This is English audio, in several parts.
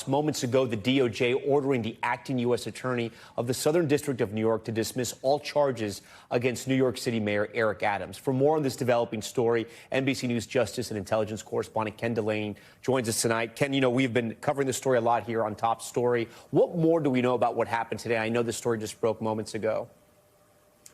Moments ago, the DOJ ordering the acting U.S. attorney of the Southern District of New York to dismiss all charges against New York City Mayor Eric Adams. For more on this developing story, NBC News Justice and Intelligence correspondent Ken Dilanian joins us tonight. Ken, we've been covering the story a lot here on Top Story. What more do we know about what happened today? I know the story just broke moments ago.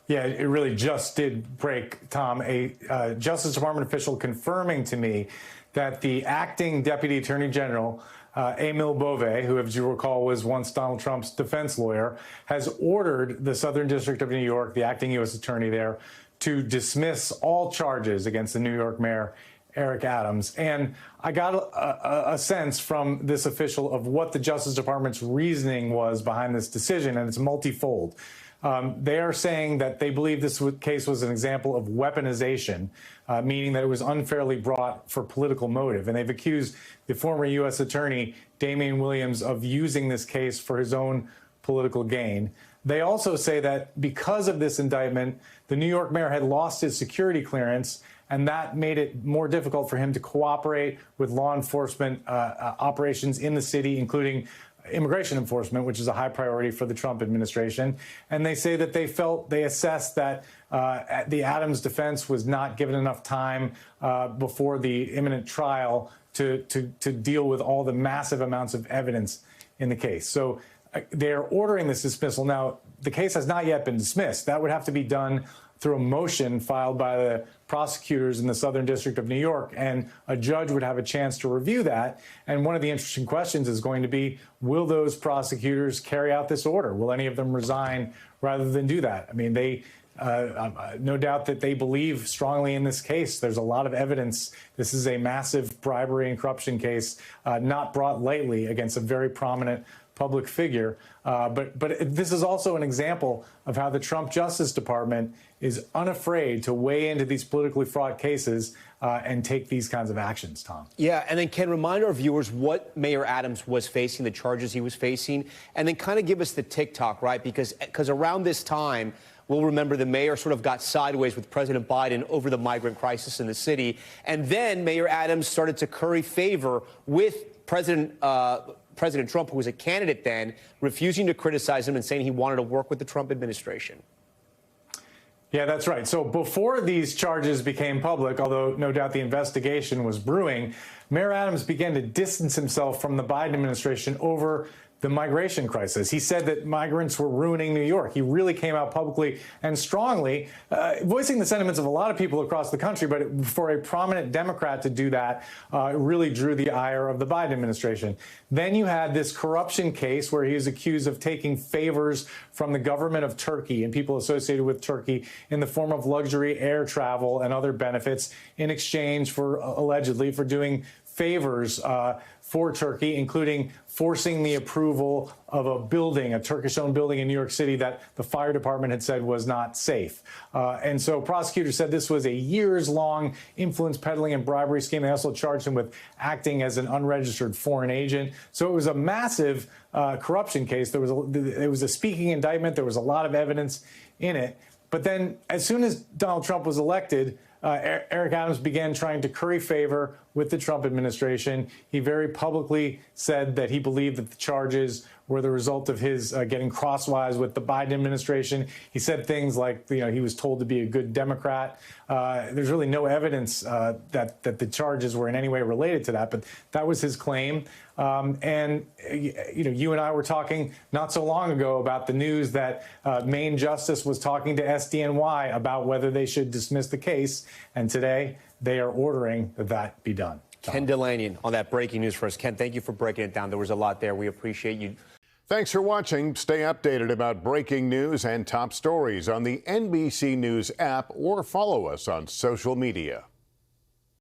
Yeah, it really just did break, Tom. A Justice Department official confirming to me that the acting Deputy Attorney General, Emil Bove, who, as you recall, was once Donald Trump's defense lawyer, has ordered the Southern District of New York, the acting U.S. attorney there, to dismiss all charges against the New York Mayor Eric Adams. And I got a sense from this official of what the Justice Department's reasoning was behind this decision, and it's multifold. They are saying that they believe this case was an example of weaponization, meaning that it was unfairly brought for political motive. And they've accused the former U.S. attorney, Damian Williams, of using this case for his own political gain. They also say that because of this indictment, the New York mayor had lost his security clearance, and that made it more difficult for him to cooperate with law enforcement operations in the city, including immigration enforcement, which is a high priority for the Trump administration. And they say that they assessed that the Adams defense was not given enough time before the imminent trial to deal with all the massive amounts of evidence in the case. So they're ordering this dismissal. Now, the case has not yet been dismissed. That would have to be done through a motion filed by the prosecutors in the Southern District of New York, and a judge would have a chance to review that. And one of the interesting questions is going to be, will those prosecutors carry out this order? Will any of them resign rather than do that? I mean, they no doubt that they believe strongly in this case. There's a lot of evidence. This is a massive bribery and corruption case, not brought lately against a very prominent public figure. But this is also an example of how the Trump Justice Department is unafraid to weigh into these politically fraught cases and take these kinds of actions, Tom. Yeah, and then Ken, remind our viewers what Mayor Adams was facing, the charges he was facing, and then kind of give us the TikTok, right? Because around this time, we'll remember the mayor sort of got sideways with President Biden over the migrant crisis in the city. And then Mayor Adams started to curry favor with President Trump, who was a candidate then, refusing to criticize him and saying he wanted to work with the Trump administration. Yeah, that's right. So before these charges became public, although no doubt the investigation was brewing, Mayor Adams began to distance himself from the Biden administration over the migration crisis. He said that migrants were ruining New York. He really came out publicly and strongly, voicing the sentiments of a lot of people across the country. But for a prominent Democrat to do that really drew the ire of the Biden administration. Then you had this corruption case where he was accused of taking favors from the government of Turkey and people associated with Turkey in the form of luxury air travel and other benefits in exchange for, allegedly, for doing favors for Turkey, including forcing the approval of a building, a Turkish-owned building in New York City that the fire department had said was not safe. And so prosecutors said this was a years-long influence peddling and bribery scheme. They also charged him with acting as an unregistered foreign agent. So it was a massive corruption case. It was a speaking indictment. There was a lot of evidence in it. But then as soon as Donald Trump was elected, Eric Adams began trying to curry favor with the Trump administration. He very publicly said that he believed that the charges were the result of his getting crosswise with the Biden administration. He said things like, he was told to be a good Democrat. There's really no evidence that the charges were in any way related to that, but that was his claim. And you and I were talking not so long ago about the news that Maine Justice was talking to SDNY about whether they should dismiss the case. And today they are ordering that be done. Ken Dilanian on that breaking news for us. Ken, thank you for breaking it down. There was a lot there. We appreciate you. Thanks for watching. Stay updated about breaking news and top stories on the NBC News app or follow us on social media.